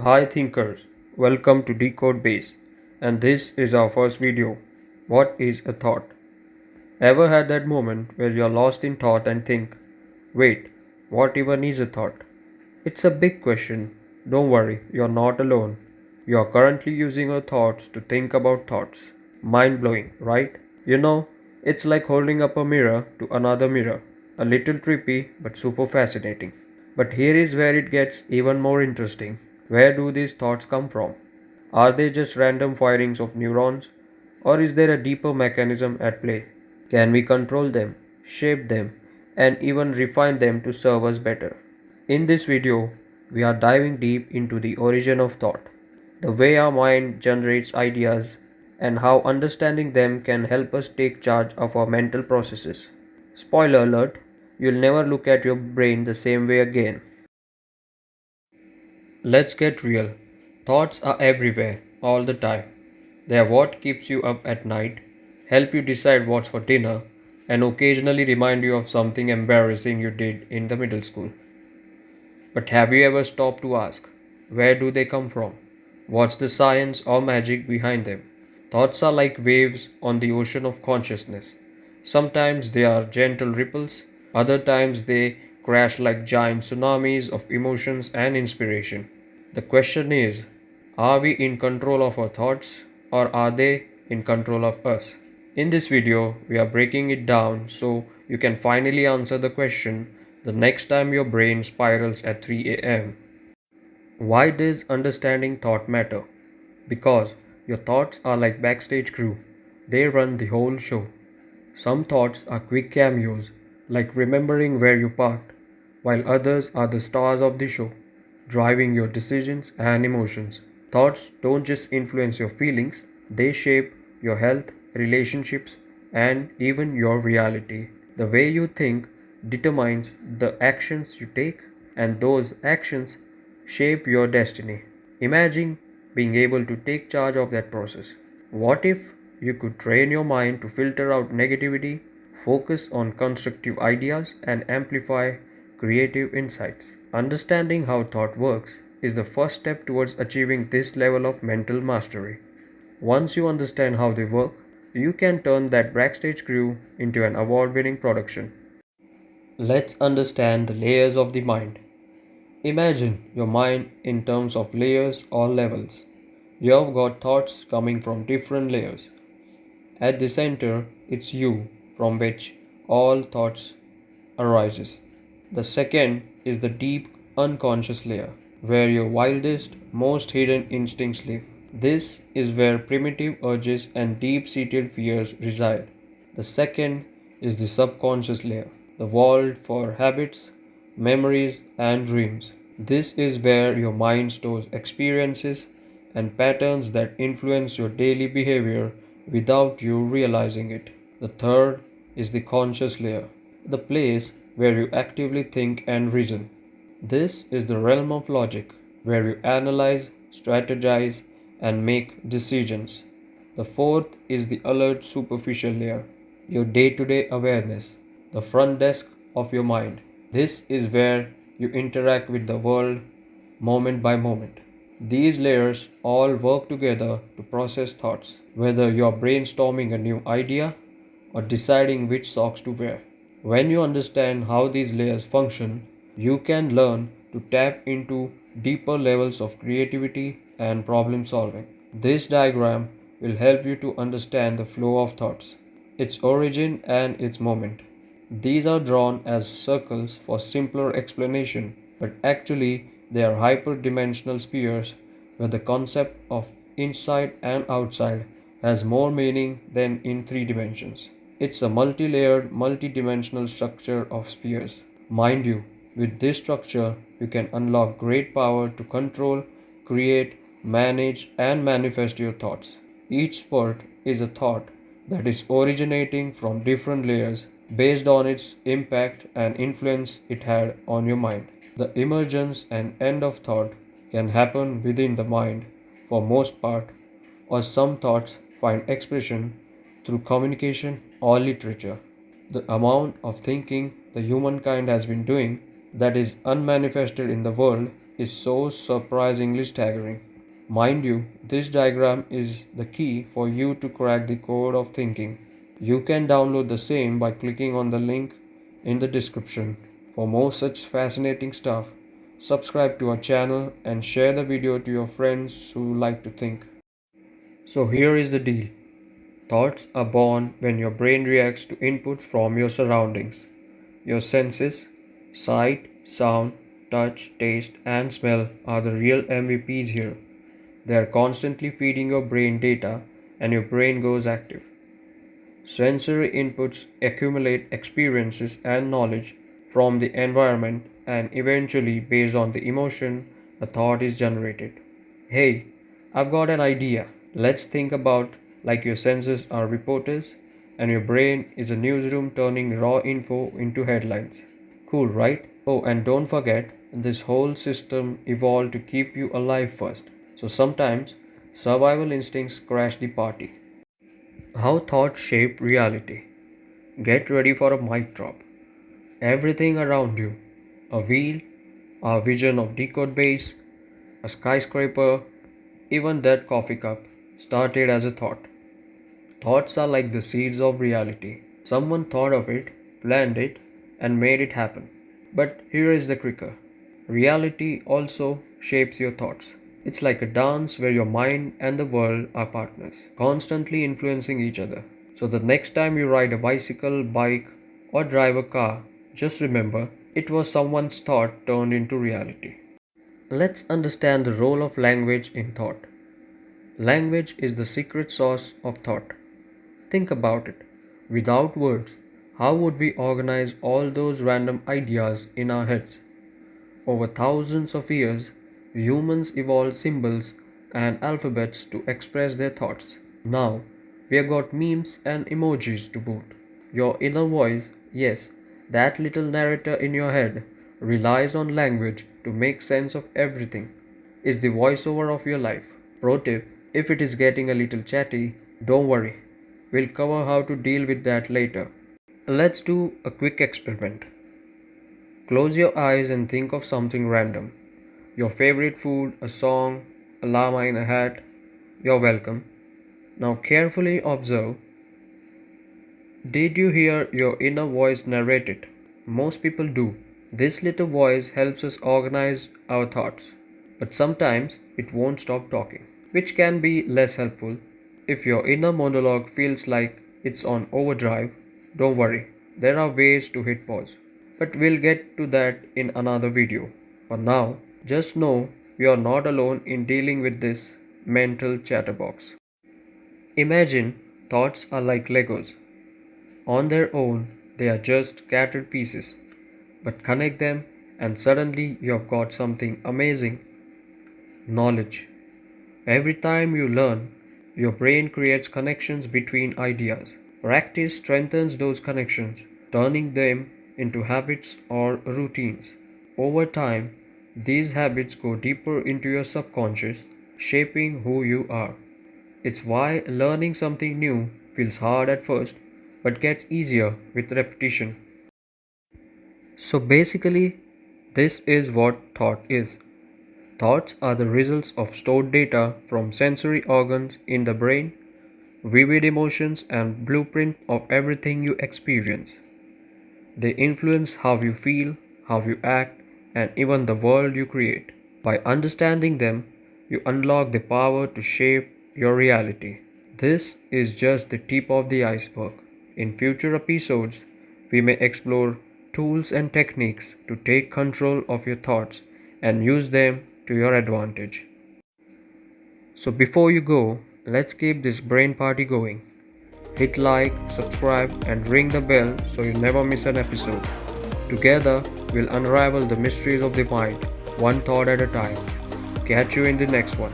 Hi thinkers, welcome to Decode Base, and this is our first video. What is a thought? Ever had that moment where you're lost in thought and think, wait, what even is a thought? It's a big question. Don't worry, you're not alone. You are currently using your thoughts to think about thoughts. Mind blowing, right? It's like holding up a mirror to another mirror. A little trippy, but super fascinating. But here is where it gets even more interesting. Where do these thoughts come from? Are they just random firings of neurons? Or is there a deeper mechanism at play? Can we control them, shape them, and even refine them to serve us better? In this video, we are diving deep into the origin of thought, the way our mind generates ideas, and how understanding them can help us take charge of our mental processes. Spoiler alert, you'll never look at your brain the same way again. Let's get real. Thoughts are everywhere, all the time. They are what keeps you up at night, help you decide what's for dinner, and occasionally remind you of something embarrassing you did in the middle school. But have you ever stopped to ask, where do they come from? What's the science or magic behind them? Thoughts are like waves on the ocean of consciousness. Sometimes they are gentle ripples, other times they crash like giant tsunamis of emotions and inspiration. The question is, are we in control of our thoughts or are they in control of us? In this video, we are breaking it down so you can finally answer the question the next time your brain spirals at 3 a.m. Why does understanding thought matter? Because your thoughts are like backstage crew. They run the whole show. Some thoughts are quick cameos, like remembering where you parked, while others are the stars of the show, driving your decisions and emotions. Thoughts don't just influence your feelings, they shape your health, relationships, and even your reality. The way you think determines the actions you take, and those actions shape your destiny. Imagine being able to take charge of that process. What if you could train your mind to filter out negativity, focus on constructive ideas, and amplify creative insights? Understanding how thought works is the first step towards achieving this level of mental mastery. Once you understand how they work, you can turn that backstage crew into an award winning production. Let's understand the layers of the mind. Imagine your mind in terms of layers or levels. You have got thoughts coming from different layers. At the center, it's you, from which all thoughts arises. The second is the deep unconscious layer, where your wildest, most hidden instincts live. This is where primitive urges and deep seated fears reside. The second is the subconscious layer, the vault for habits, memories, and dreams. This is where your mind stores experiences and patterns that influence your daily behavior without you realizing it. The third is the conscious layer, the place where you actively think and reason. This is the realm of logic, where you analyze, strategize, and make decisions. The fourth is the alert superficial layer, your day to day awareness, the front desk of your mind. This is where you interact with the world moment by moment. These layers all work together to process thoughts, whether you're brainstorming a new idea or deciding which socks to wear. When you understand how these layers function, you can learn to tap into deeper levels of creativity and problem solving. This diagram will help you to understand the flow of thoughts, its origin and its moment. These are drawn as circles for simpler explanation, but actually they are hyperdimensional spheres where the concept of inside and outside has more meaning than in three dimensions. It's a multi layered, multi dimensional structure of spheres. Mind you, with this structure, you can unlock great power to control, create, manage, and manifest your thoughts. Each spurt is a thought that is originating from different layers based on its impact and influence it had on your mind. The emergence and end of thought can happen within the mind for most part, or some thoughts find expression through communication or literature. The amount of thinking the humankind has been doing that is unmanifested in the world is so surprisingly staggering. Mind you, this diagram is the key for you to crack the code of thinking. You can download the same by clicking on the link in the description. For more such fascinating stuff, subscribe to our channel and share the video to your friends who like to think. So here is the deal. Thoughts are born when your brain reacts to input from your surroundings. Your senses, sight, sound, touch, taste, and smell are the real MVPs here. They are constantly feeding your brain data and your brain goes active. Sensory inputs accumulate experiences and knowledge from the environment, and eventually, based on the emotion, a thought is generated. Hey, I've got an idea. Let's think about like your senses are reporters and your brain is a newsroom turning raw info into headlines. Cool, right? Oh, and don't forget, this whole system evolved to keep you alive first. So sometimes survival instincts crash the party. How thoughts shape reality. Get ready for a mic drop. Everything around you, a wheel, a vision of decode base, a skyscraper, even that coffee cup, started as a thought. Thoughts are like the seeds of reality. Someone thought of it, planned it, and made it happen. But here is the kicker. Reality also shapes your thoughts. It's like a dance where your mind and the world are partners, constantly influencing each other. So the next time you ride a bicycle, bike, or drive a car, just remember it was someone's thought turned into reality. Let's understand the role of language in thought. Language is the secret sauce of thought. Think about it. Without words, how would we organize all those random ideas in our heads? Over thousands of years, humans evolved symbols and alphabets to express their thoughts. Now, we have got memes and emojis to boot. Your inner voice, yes, that little narrator in your head, relies on language to make sense of everything, is the voiceover of your life. Pro tip, if it is getting a little chatty, don't worry. We'll cover how to deal with that later. Let's do a quick experiment. Close your eyes and think of something random. Your favorite food, a song, a llama in a hat. You're welcome. Now carefully observe. Did you hear your inner voice narrate it? Most people do. This little voice helps us organize our thoughts. But sometimes it won't stop talking, which can be less helpful. If your inner monologue feels like it's on overdrive, don't worry. There are ways to hit pause. But we'll get to that in another video. For now, just know you are not alone in dealing with this mental chatterbox. Imagine thoughts are like Legos. On their own, they are just scattered pieces. But connect them and suddenly you have got something amazing. Knowledge. Every time you learn, your brain creates connections between ideas. Practice strengthens those connections, turning them into habits or routines. Over time, these habits go deeper into your subconscious, shaping who you are. It's why learning something new feels hard at first but gets easier with repetition. So basically, this is what thought is. Thoughts are the results of stored data from sensory organs in the brain, vivid emotions, and blueprint of everything you experience. They influence how you feel, how you act, and even the world you create. By understanding them, you unlock the power to shape your reality. This is just the tip of the iceberg. In future episodes, we may explore tools and techniques to take control of your thoughts and use them to your advantage. So before you go, let's keep this brain party going. Hit like, subscribe, and ring the bell so you never miss an episode. Together, we'll unravel the mysteries of the mind, one thought at a time. Catch you in the next one.